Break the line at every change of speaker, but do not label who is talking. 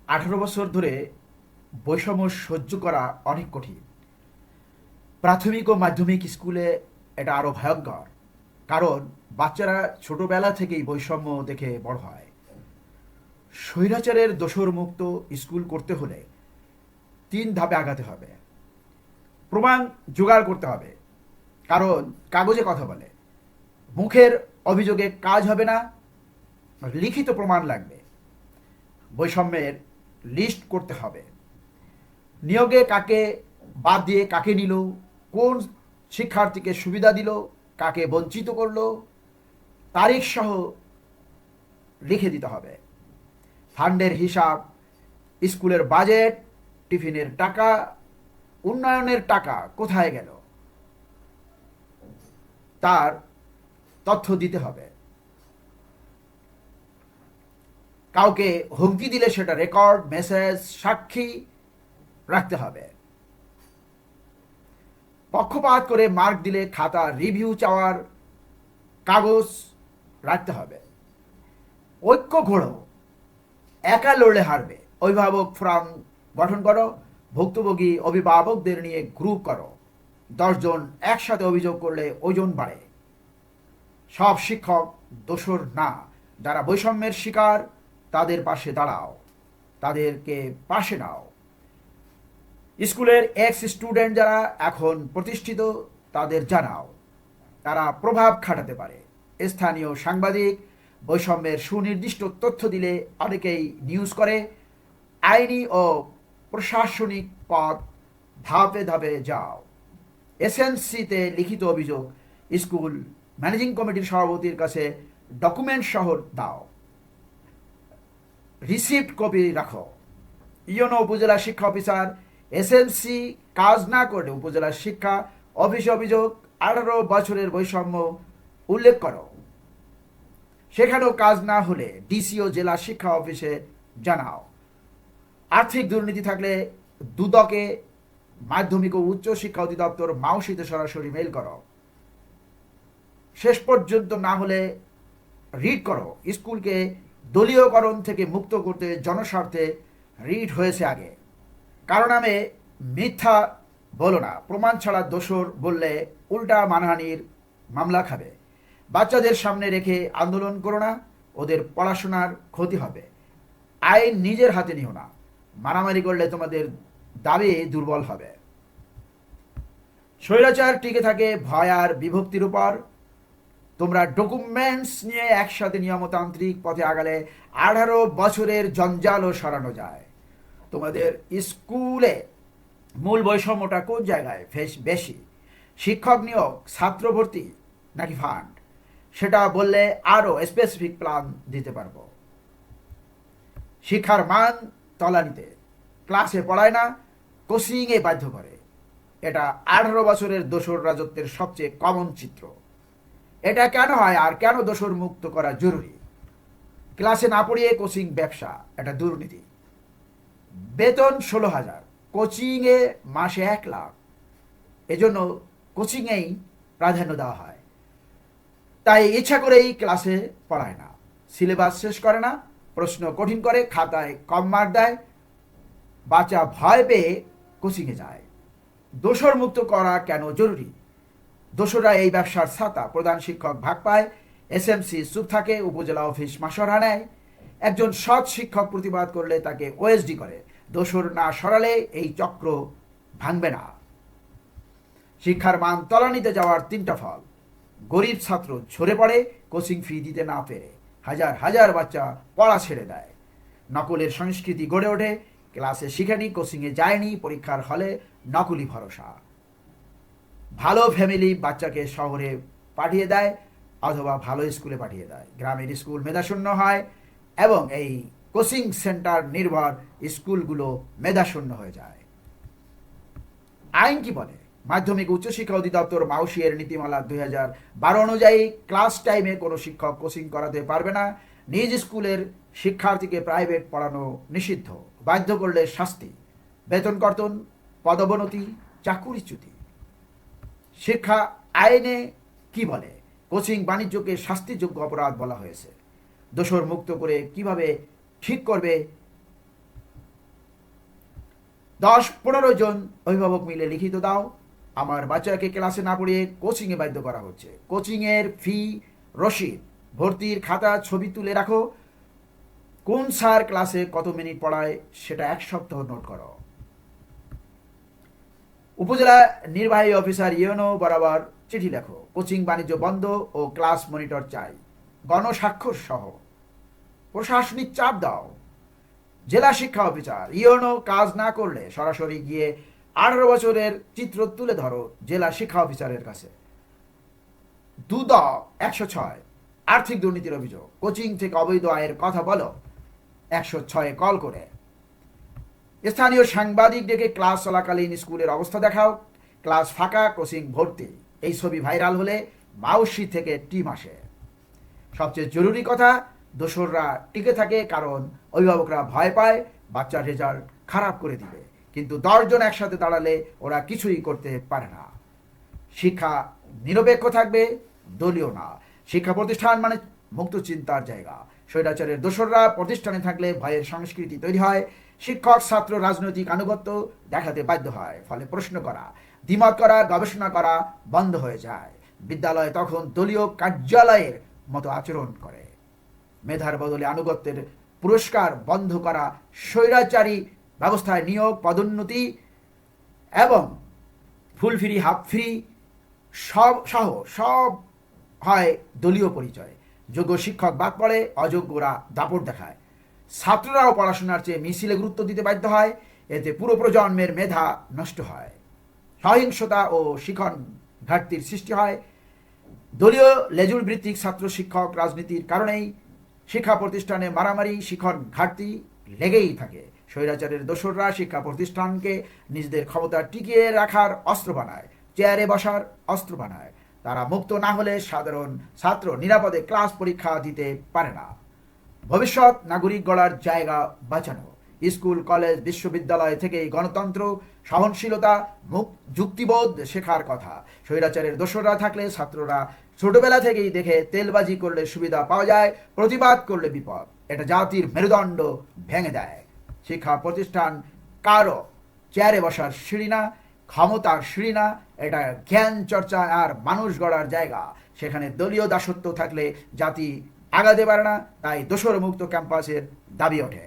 18 বছর ধরে বৈষম্য সহ্য করা অনেক কঠিন। প্রাথমিক ও মাধ্যমিক স্কুলে এটা আরও ভয়ঙ্কর, কারণ বাচ্চারা ছোটবেলা থেকেই বৈষম্য দেখে বড় হয়। স্বৈরাচারের দোসর মুক্ত স্কুল করতে হলে 3 ধাপে আগাতে হবে। প্রমাণ জোগাড় করতে হবে, কারণ কাগজে কথা বলে, মুখের অভিযোগে কাজ হবে না, লিখিত প্রমাণ লাগবে। বৈষম্যের লিস্ট করতে হবে, নিয়োগে কাকে বাদ দিয়ে কাকে নিল, কোন শিক্ষার্থীকে সুবিধা দিল, কাকে বঞ্চিত করলো, তারিখ সহ লিখে দিতে হবে। ফান্ডের হিসাব, স্কুলের বাজেট, টিফিনের টাকা, উন্নয়নের টাকা কোথায় গেল তার তথ্য দিতে হবে। কাউকে হুমকি দিলে সেটা রেকর্ড, মেসেজ, সাক্ষী রাখতে হবে। পক্ষপাত করে মার্ক দিলে খাতা রিভিউ চাওয়ার কাগজ রাখতে হবে। ঐক্য ঘোড়ো, একা লড়লে হারবে। অভিভাবক ফোরাম গঠন করো, ভুক্তভোগী অভিভাবকদের নিয়ে গ্রুপ করো। 10 জন একসাথে অভিযোগ করলে ওজন বাড়ে। সব শিক্ষক দোষর না, যারা বৈষম্যের শিকার তাদের পাশে দাঁড়াও, তাদেরকে পাশে নাও। স্কুলের এক্স স্টুডেন্ট যারা এখন প্রতিষ্ঠিত তাদের জানাও, তারা প্রভাব খাটাতে পারে। স্থানীয় সাংবাদিক বৈষম্যের সুনির্দিষ্ট তথ্য দিলে অনেকেই নিউজ করে। আইনি ও প্রশাসনিক পথ ধাপে ধাপে যাও। এসএনসিতে লিখিত অভিযোগ স্কুল ম্যানেজিং কমিটির সভাপতির কাছে ডকুমেন্ট সহ দাও। রিসিপ্ট কপি রাখো। ইউনো উপজেলা শিক্ষা অফিসার এসএনসি কাজ না করলে উপজেলা শিক্ষা অফিসে অভিযোগ 18 বছরের বৈষম্য উল্লেখ করো। সেখানেও কাজ না হলে ডিসিও জেলা শিক্ষা অফিসে জানাও। আর্থিক দুর্নীতি থাকলে দুদকে, মাধ্যমিক ও উচ্চ শিক্ষা অধিদপ্তর মাউসিতে সরাসরি মেইল করো। শেষ পর্যন্ত না হলে রিট করো। স্কুলকে দলীয়করণ থেকে মুক্ত করতে জনস্বার্থে রিট হয়েছে আগে। কারণ নামে মিথ্যা বলো না। প্রমাণ ছাড়া দোষর বললে উল্টা মানহানির মামলা খাবে। বাচ্চাদের সামনে রেখে আন্দোলন করো না, ওদের পড়াশোনার ক্ষতি হবে। আইন নিজের হাতে নিও না, মারামারি করলে তোমাদের দাবি দুর্বল হবে। স্বৈরাচার টিকে থাকে ভয় আর বিভক্তির উপর। তোমরা ডকুমেন্টস নিয়ে একসাথে নিয়মতান্ত্রিক পথে আগালে 18 বছরের জঞ্জালও সরানো যায়। তোমাদের স্কুলে মূল বৈষম্যটা কোন জায়গায় বেশি? শিক্ষক নিয়োগ, ছাত্র ভর্তি নাকি ফান্ড? সেটা বললে আরও স্পেসিফিক প্ল্যান দিতে পারবো। শিক্ষার মান তলানিতে, ক্লাসে পড়ায় না, কোচিংয়ে বাধ্য করে। এটা 18 বছরের দোসর রাজত্বের সবচেয়ে কমন চিত্র। এটা কেন হয় আর কেন দোসর মুক্ত করা জরুরি? ক্লাসে না পড়িয়ে কোচিং ব্যবসা, এটা দুর্নীতি। বেতন 16,000, কোচিংয়ে মাসে 1 লাখ। এজন্য কোচিংয়েই প্রাধান্য দেওয়া হয়। তাই ইচ্ছা করেই ক্লাসে পড়ায় না, সিলেবাস শেষ করে না, প্রশ্ন কঠিন করে, খাতায় কম মার্ক দেয়। বাচ্চা ভয় পেয়ে কোচিংয়ে যায়। দোসর মুক্ত করা কেন জরুরি? দোসররা এই ব্যবসার ছাতা। প্রধান শিক্ষক ভাগ পায়, এসএমসি চুপ থাকে, উপজেলা অফিস মাসরা নেয়। একজন সৎ শিক্ষক প্রতিবাদ করলে তাকে ওএসডি করে। দোসর না সরালে এই চক্র ভাঙবে না। শিক্ষার মান তলানিতে যাওয়ার 3টা ফল। গরিব ছাত্র ঝরে পড়ে কোচিং ফি দিতে না পেরে। হাজার হাজার বাচ্চা পড়া ছেড়ে দেয়। নকলের সংস্কৃতি গড়ে ওঠে। ক্লাসে শিখেনি, কোচিংয়ে যায়নি, পরীক্ষার হলে নকলি ভরসা। ভালো ফ্যামিলি বাচ্চাকে শহরে পাঠিয়ে দেয় অথবা ভালো স্কুলে পাঠিয়ে দেয়। গ্রামের স্কুল মেধাশূন্য হয় এবং এই কোচিং সেন্টার নির্ভর স্কুলগুলো মেধাশূন্য হয়ে যায়। আইন কি বলে? মাধ্যমিক উচ্চশিক্ষা অধিদপ্তর মাউসিয়ের নীতিমালা 2012 অনুযায়ী ক্লাস টাইমে কোনো শিক্ষক কোচিং করাতে পারবে না। নিজ স্কুলের শিক্ষার্থীকে প্রাইভেট পড়ানো নিষিদ্ধ। বাধ্য করলে শাস্তি, বেতন কর্তন, পদোন্নতি, চাকুরিচ্যুতি। শিক্ষা আইনে কি বলে? কোচিং বাণিজ্যকে শাস্তিযোগ্য অপরাধ বলা হয়েছে। দোষর মুক্ত করে কিভাবে ঠিক করবে 10-15 জন অভিভাবক মিলে লিখিত দাও, আমার বাচ্চাকে ক্লাসে না পড়িয়ে কোচিংয়ে বাধ্য করা হচ্ছে, কোচিংয়ের ফি, রসিদ, ভর্তির খাতা, ছবি তুলে রাখো, কোন স্যার ক্লাসে কত মিনিট পড়ায় সেটা 1 সপ্তাহ নোট করো। উপজেলা নির্বাহী অফিসার ইউনো বরাবর চিঠি লেখো, কোচিং বাণিজ্য বন্ধ ও ক্লাস মনিটর চাই, গণস্বাক্ষর সহ। প্রশাসনিক চাপ দাও, জেলা শিক্ষা অফিসার ইউনো কাজ না করলে সরাসরি গিয়ে 18 বছরের চিত্র তুলে ধরো জেলা শিক্ষা অফিসারের কাছে। 106 আর্থিক দুর্নীতির অভিযোগ, কোচিং থেকে অবৈধ আয়ের কথা বলো, 106 কল করে। স্থানীয় সাংবাদিক ডেকে ক্লাস চলাকালীন স্কুলের অবস্থা দেখাও, ক্লাস ফাঁকা, কোচিং ভর্তি। এই ছবি ভাইরাল হলে মাউসি থেকে টিম আসে। সবচেয়ে জরুরি কথা, দোসররা টিকে থাকে কারণ অভিভাবকরা ভয় পায় বাচ্চার রেজাল্ট খারাপ করে দিবে, কিন্তু 10 জন একসাথে দাঁড়ালে ওরা কিছুই করতে পারে না। শিক্ষা নিরপেক্ষ থাকবে, দলীয় না। শিক্ষা প্রতিষ্ঠান মানে মুক্ত চিন্তার জায়গা। স্বৈরাচারের দোসররা প্রতিষ্ঠানে থাকলে ভয়ের সংস্কৃতি তৈরি হয়, শিক্ষক ছাত্র রাজনৈতিক আনুগত্য দেখাতে বাধ্য হয়, ফলে প্রশ্ন করা, দ্বিমত করা, গবেষণা করা বন্ধ হয়ে যায়। বিদ্যালয় তখন দলীয় কার্যালয়ের মতো আচরণ করে। মেধার বদলে আনুগত্যের পুরস্কার বন্ধ করা, স্বৈরাচারী ব্যবস্থায় নিয়োগ, পদোন্নতি এবং ফুল ফ্রি, হাফ ফ্রি সব হয় দলীয় পরিচয়। যোগ্য শিক্ষক বাদ পড়ে, অযোগ্যরা দাপট দেখায়। ছাত্ররাও পড়াশোনার চেয়ে মিছিলে গুরুত্ব দিতে বাধ্য হয়, এতে পুরো প্রজন্মের মেধা নষ্ট হয়, সহিংসতা ও শিখন ঘাটতির সৃষ্টি হয়। দলীয় লেজুর ভিত্তিক ছাত্র শিক্ষক রাজনীতির কারণেই শিক্ষা প্রতিষ্ঠানে মারামারি, শিখন ঘাটতি লেগেই থাকে। স্বৈরাচারের দোসররা শিক্ষা প্রতিষ্ঠানকে নিজেদের ক্ষমতা টিকিয়ে রাখার অস্ত্র বানায়, চেয়ারে বসার অস্ত্র বানায়। তারা মুক্ত না হলে সাধারণ ছাত্র নিরাপদে ক্লাস পরীক্ষা দিতে পারে না। ভবিষ্যৎ নাগরিক গড়ার জায়গা বাঁচানো, স্কুল, কলেজ, বিশ্ববিদ্যালয় থেকেই গণতন্ত্র, সহনশীলতা, যুক্তিবোধ শেখার কথা। স্বৈরাচারের দোসররা থাকলে ছাত্ররা ছোটবেলা থেকেই দেখে তেলবাজি করলে সুবিধা পাওয়া যায়, প্রতিবাদ করলে বিপদ। এটা জাতির মেরুদণ্ড ভেঙে দেয়। শিক্ষা প্রতিষ্ঠান কারো চেয়ারে বসার সিঁড়ি না, ক্ষমতার সিঁড়ি না, এটা জ্ঞান চর্চা আর মানুষ গড়ার জায়গা। সেখানে দলীয় দাসত্ব থাকলে জাতি আগাতে পারে না, তাই দোসর মুক্ত ক্যাম্পাসের দাবি ওঠে।